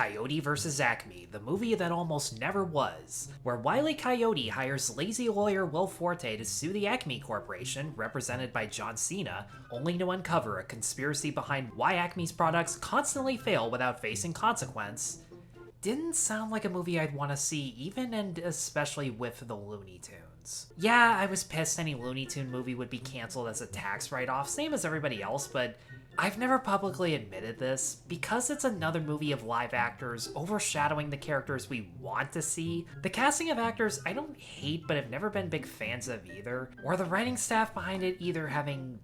Coyote vs. Acme, the movie that almost never was, where Wile E. Coyote hires lazy lawyer Will Forte to sue the Acme Corporation, represented by John Cena, only to uncover a conspiracy behind why Acme's products constantly fail without facing consequence. Didn't sound like a movie I'd want to see, even and especially with the Looney Tunes. Yeah, I was pissed any Looney Tune movie would be canceled as a tax write-off, same as everybody else, but I've never publicly admitted this. Because it's another movie of live actors overshadowing the characters we want to see, the casting of actors I don't hate but have never been big fans of either, or the writing staff behind it either having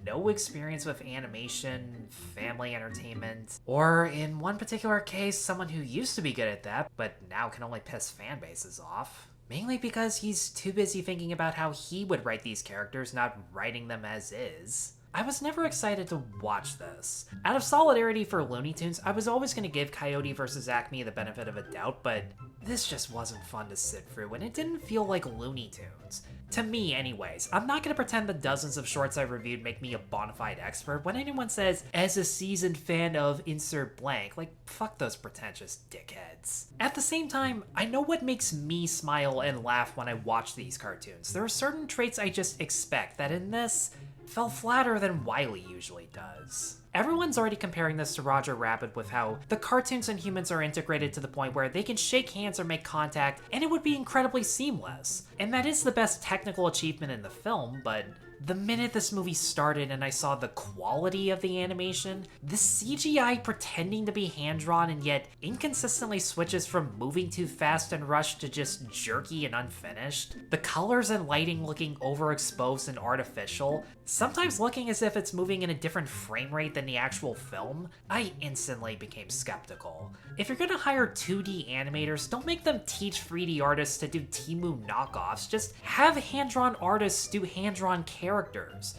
no experience with animation, family entertainment, or in one particular case, someone who used to be good at that, but now can only piss fan bases off. Mainly because he's too busy thinking about how he would write these characters, not writing them as is. I was never excited to watch this. Out of solidarity for Looney Tunes, I was always going to give Coyote vs. Acme the benefit of a doubt, but this just wasn't fun to sit through, and it didn't feel like Looney Tunes. To me, anyways. I'm not going to pretend the dozens of shorts I've reviewed make me a bona fide expert when anyone says, as a seasoned fan of insert blank, like, fuck those pretentious dickheads. At the same time, I know what makes me smile and laugh when I watch these cartoons. There are certain traits I just expect that in this fell flatter than Wile E usually does. Everyone's already comparing this to Roger Rabbit with how the cartoons and humans are integrated to the point where they can shake hands or make contact and it would be incredibly seamless. And that is the best technical achievement in the film, but the minute this movie started and I saw the quality of the animation, the CGI pretending to be hand-drawn and yet inconsistently switches from moving too fast and rushed to just jerky and unfinished, the colors and lighting looking overexposed and artificial, sometimes looking as if it's moving in a different frame rate than the actual film, I instantly became skeptical. If you're gonna hire 2D animators, don't make them teach 3D artists to do Temu knockoffs, just have hand-drawn artists do hand-drawn characters.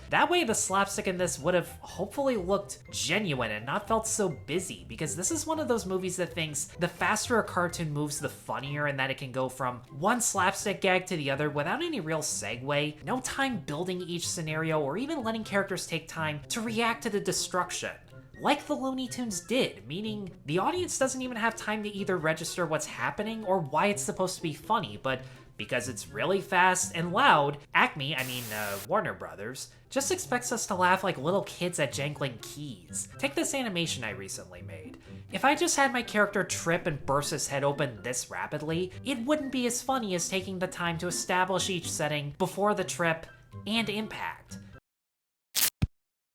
That way the slapstick in this would have hopefully looked genuine and not felt so busy, because this is one of those movies that thinks the faster a cartoon moves, the funnier, and that it can go from one slapstick gag to the other without any real segue, no time building each scenario, or even letting characters take time to react to the destruction. Like the Looney Tunes did, meaning the audience doesn't even have time to either register what's happening or why it's supposed to be funny, but because it's really fast and loud, Acme, Warner Brothers, just expects us to laugh like little kids at jangling keys. Take this animation I recently made. If I just had my character trip and burst his head open this rapidly, it wouldn't be as funny as taking the time to establish each setting before the trip and impact.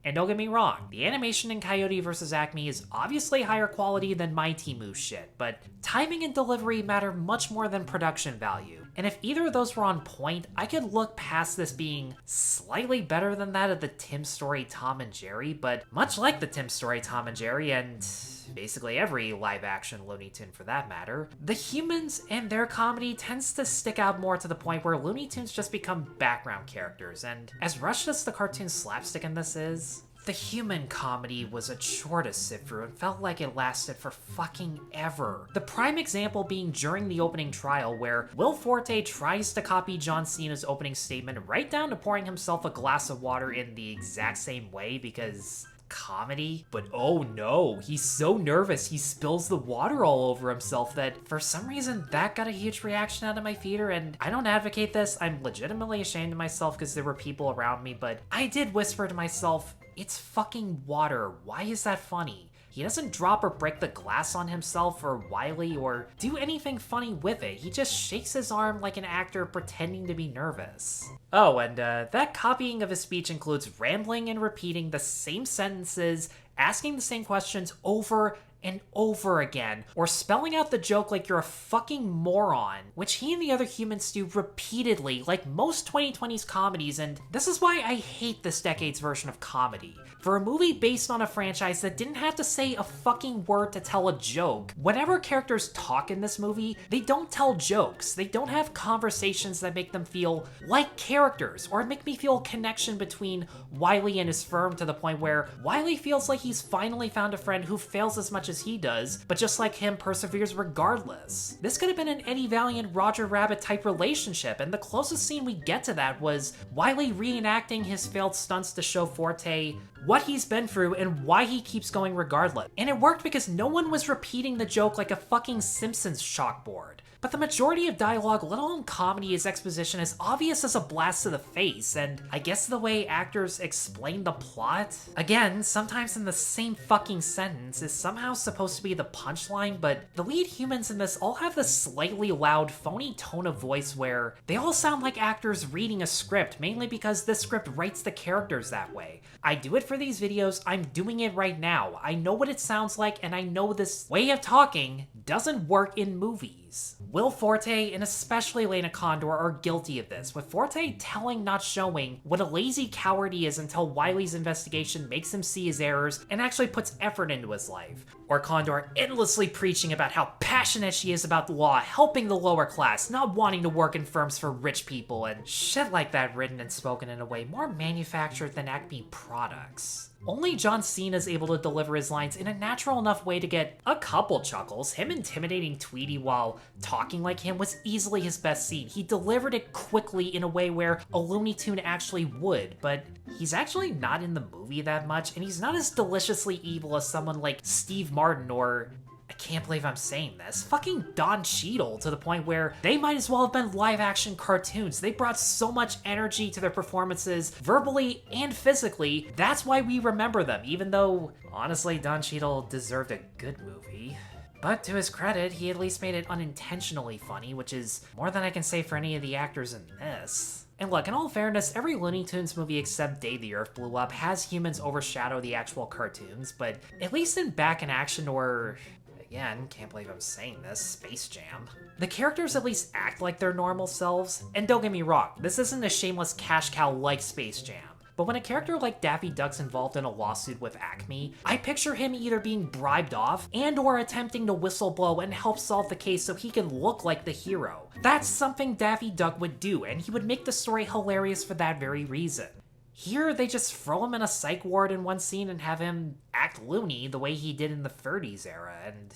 And don't get me wrong, the animation in Coyote vs. Acme is obviously higher quality than my Temu shit, but timing and delivery matter much more than production value. And if either of those were on point, I could look past this being slightly better than that of the Tim Story Tom and Jerry, but much like the Tim Story Tom and Jerry, and basically every live-action Looney Tune for that matter, the humans and their comedy tends to stick out more to the point where Looney Tunes just become background characters, and as rushed as the cartoon slapstick in this is, the human comedy was a chore to sit through and felt like it lasted for fucking ever. The prime example being during the opening trial where Will Forte tries to copy John Cena's opening statement right down to pouring himself a glass of water in the exact same way because comedy, but oh no, he's so nervous he spills the water all over himself that for some reason that got a huge reaction out of my theater, and I don't advocate this, I'm legitimately ashamed of myself because there were people around me, but I did whisper to myself, it's fucking water, why is that funny? He doesn't drop or break the glass on himself or Wile E or do anything funny with it. He just shakes his arm like an actor pretending to be nervous. Oh, and that copying of his speech includes rambling and repeating the same sentences, asking the same questions over and over again, or spelling out the joke like you're a fucking moron, which he and the other humans do repeatedly, like most 2020s comedies, and this is why I hate this decade's version of comedy. For a movie based on a franchise that didn't have to say a fucking word to tell a joke, whenever characters talk in this movie, they don't tell jokes, they don't have conversations that make them feel like characters, or make me feel a connection between Wile E and his firm to the point where Wile E feels like he's finally found a friend who fails as much as he does, but just like him perseveres regardless. This could have been an Eddie Valiant Roger Rabbit type relationship, and the closest scene we get to that was Wile E reenacting his failed stunts to show Forte what he's been through and why he keeps going regardless. And it worked because no one was repeating the joke like a fucking Simpsons chalkboard. But the majority of dialogue, let alone comedy, is exposition as obvious as a blast to the face, and I guess the way actors explain the plot, again, sometimes in the same fucking sentence, is somehow supposed to be the punchline, but the lead humans in this all have this slightly loud, phony tone of voice where they all sound like actors reading a script, mainly because this script writes the characters that way. I do it for these videos, I'm doing it right now. I know what it sounds like, and I know this way of talking doesn't work in movies. Will Forte and especially Lana Condor are guilty of this, with Forte telling, not showing, what a lazy coward he is until Wile E's investigation makes him see his errors and actually puts effort into his life. Or Condor endlessly preaching about how passionate she is about the law, helping the lower class, not wanting to work in firms for rich people, and shit like that written and spoken in a way more manufactured than Acme products. Only John Cena is able to deliver his lines in a natural enough way to get a couple chuckles. Him intimidating Tweety while talking like him was easily his best scene. He delivered it quickly in a way where a Looney Tune actually would, but he's actually not in the movie that much, and he's not as deliciously evil as someone like Steve Martin or, I can't believe I'm saying this, fucking Don Cheadle, to the point where they might as well have been live-action cartoons. They brought so much energy to their performances, verbally and physically. That's why we remember them, even though, honestly, Don Cheadle deserved a good movie. But to his credit, he at least made it unintentionally funny, which is more than I can say for any of the actors in this. And look, in all fairness, every Looney Tunes movie except Day the Earth Blew Up has humans overshadow the actual cartoons, but at least in Back in Action or, again, can't believe I'm saying this, Space Jam, the characters at least act like their normal selves. And don't get me wrong, this isn't a shameless cash cow like Space Jam. But when a character like Daffy Duck's involved in a lawsuit with Acme, I picture him either being bribed off and or attempting to whistleblow and help solve the case so he can look like the hero. That's something Daffy Duck would do, and he would make the story hilarious for that very reason. Here, they just throw him in a psych ward in one scene and have him act loony the way he did in the 30s era, and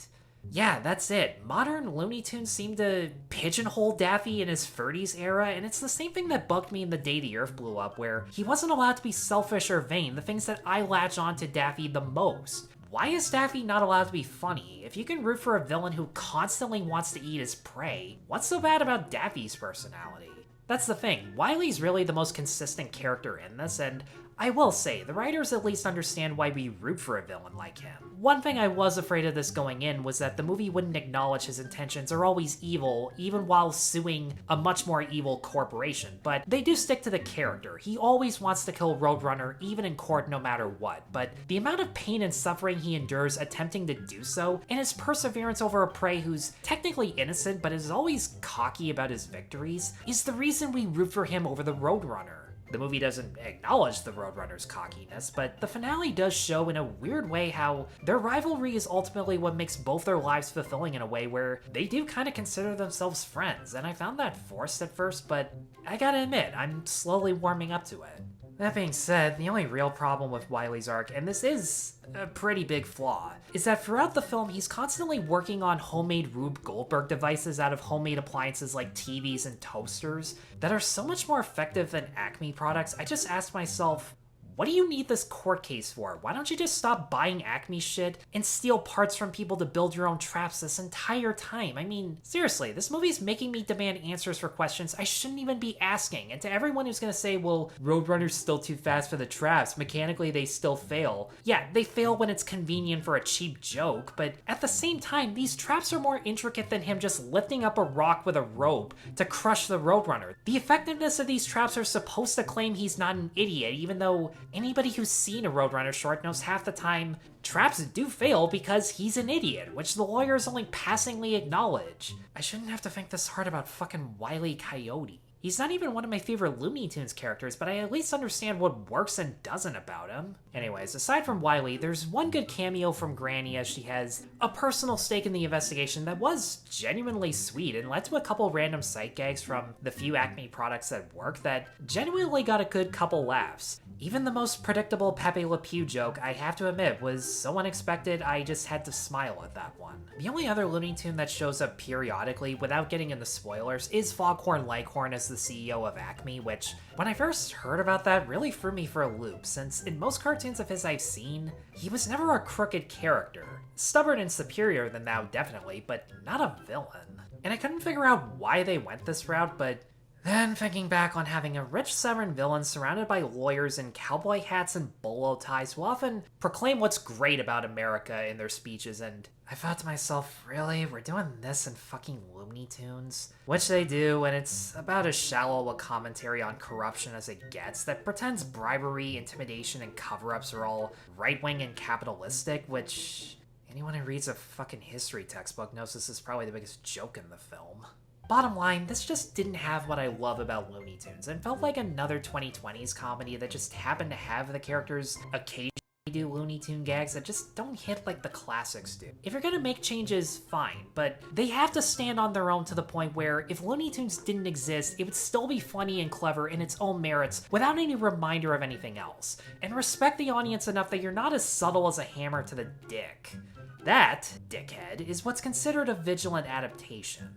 yeah, that's it. Modern Looney Tunes seem to pigeonhole Daffy in his 30s era, and it's the same thing that bugged me in The Day the Earth Blew Up, where he wasn't allowed to be selfish or vain, the things that I latch on to Daffy the most. Why is Daffy not allowed to be funny? If you can root for a villain who constantly wants to eat his prey, what's so bad about Daffy's personality? That's the thing, Wile E's really the most consistent character in this, and I will say, the writers at least understand why we root for a villain like him. One thing I was afraid of this going in was that the movie wouldn't acknowledge his intentions are always evil, even while suing a much more evil corporation, but they do stick to the character. He always wants to kill Roadrunner, even in court, no matter what, but the amount of pain and suffering he endures attempting to do so, and his perseverance over a prey who's technically innocent but is always cocky about his victories, is the reason we root for him over the Roadrunner. The movie doesn't acknowledge the Roadrunner's cockiness, but the finale does show in a weird way how their rivalry is ultimately what makes both their lives fulfilling in a way where they do kind of consider themselves friends, and I found that forced at first, but I gotta admit, I'm slowly warming up to it. That being said, the only real problem with Wile E's arc, and this is a pretty big flaw, is that throughout the film he's constantly working on homemade Rube Goldberg devices out of homemade appliances like TVs and toasters that are so much more effective than Acme products. I just asked myself, what do you need this court case for? Why don't you just stop buying Acme shit and steal parts from people to build your own traps this entire time? I mean, seriously, this movie's making me demand answers for questions I shouldn't even be asking. And to everyone who's gonna say, well, Roadrunner's still too fast for the traps, mechanically they still fail. Yeah, they fail when it's convenient for a cheap joke, but at the same time, these traps are more intricate than him just lifting up a rock with a rope to crush the Roadrunner. The effectiveness of these traps are supposed to claim he's not an idiot, even though anybody who's seen a Roadrunner short knows half the time traps do fail because he's an idiot, which the lawyers only passingly acknowledge. I shouldn't have to think this hard about fucking Wile E. Coyote. He's not even one of my favorite Looney Tunes characters, but I at least understand what works and doesn't about him. Anyways, aside from Wile E, there's one good cameo from Granny as she has a personal stake in the investigation that was genuinely sweet and led to a couple random sight gags from the few Acme products that work that genuinely got a good couple laughs. Even the most predictable Pepe Le Pew joke, I have to admit, was so unexpected I just had to smile at that one. The only other Looney Tune that shows up periodically without getting into spoilers is Foghorn Leghorn as the the CEO of Acme, which, when I first heard about that, really threw me for a loop, since in most cartoons of his I've seen, he was never a crooked character. Stubborn and superior than thou, definitely, but not a villain. And I couldn't figure out why they went this route, but then thinking back on having a rich Southern villain surrounded by lawyers in cowboy hats and bolo ties who often proclaim what's great about America in their speeches, and I thought to myself, really? We're doing this in fucking Looney Tunes? Which they do, and it's about as shallow a commentary on corruption as it gets that pretends bribery, intimidation, and cover-ups are all right-wing and capitalistic, which anyone who reads a fucking history textbook knows this is probably the biggest joke in the film. Bottom line, this just didn't have what I love about Looney Tunes, and felt like another 2020s comedy that just happened to have the characters occasionally do Looney Tune gags that just don't hit like the classics do. If you're gonna make changes, fine, but they have to stand on their own to the point where if Looney Tunes didn't exist, it would still be funny and clever in its own merits without any reminder of anything else, and respect the audience enough that you're not as subtle as a hammer to the dick. That, dickhead, is what's considered a vigilant adaptation.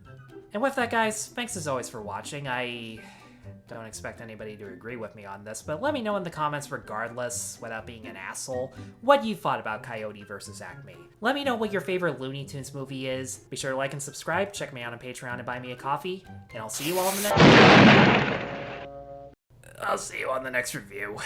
And with that, guys, thanks as always for watching. I don't expect anybody to agree with me on this, but let me know in the comments regardless, without being an asshole, what you thought about Coyote versus Acme. Let me know what your favorite Looney Tunes movie is. Be sure to like and subscribe, check me out on Patreon and buy me a coffee, and I'll see you all in the next review.